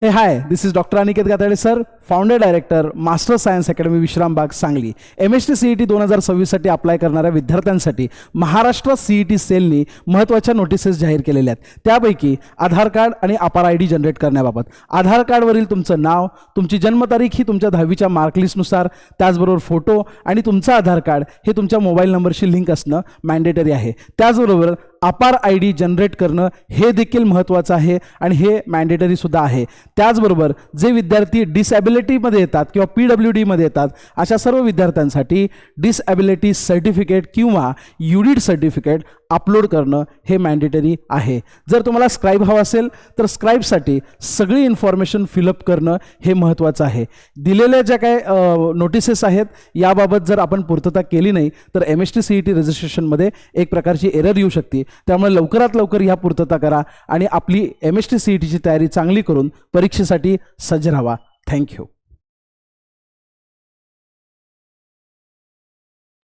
Hey, hi, this is Dr. Aniket Gathade, sir, founder director master science academy Vishrambag Sangli. MST CET 2026 साठी apply करणाऱ्या विद्यार्थ्यांसाठी Maharashtra CET सेलनी महत्त्वाच्या notices जाहीर केलेल्या आहेत. त्यापैकी आधार कार्ड आणि अपार ID जनरेट करण्याबाबत. आधार कार्डवरील तुमचं नाव, तुमची जन्मतारीख ही तुमच्या 10वीच्या मार्कलिस्टनुसार, त्याचबरोबर फोटो आणि तुमचं आधार कार्ड हे तुमच्या मोबाईल नंबरशी लिंक असणं मॅन्डेटरी आहे. त्याचबरोबर अपार ID जनरेट करणं हे देखील महत्त्वाचं आहे आणि हे मॅन्डेटरी सुद्धा आहे. त्याचबरोबर जे विद्यार्थी डिसॅबिलिटीमध्ये येतात किंवा PWD मध्ये येतात अशा सर्व विद्यार्थ्यांसाठी डिसॅबिलिटी सर्टिफिकेट किंवा UDID सर्टिफिकेट अपलोड करणं हे मॅन्डेटरी आहे. जर तुम्हाला स्क्राईब हवा असेल तर स्क्राईबसाठी सगळी इन्फॉर्मेशन फिलअप करणं हे महत्त्वाचं आहे. दिलेल्या ज्या काय नोटिसेस आहेत याबाबत जर आपण पूर्तता केली नाही तर MST CET रजिस्ट्रेशनमध्ये एक प्रकारची एरर येऊ शकते. त्यामुळे लवकरात लवकर ह्या पूर्तता करा आणि आपली MST CETची तयारी चांगली करून परीक्षेसाठी सज्ज राहा. थँक्यू.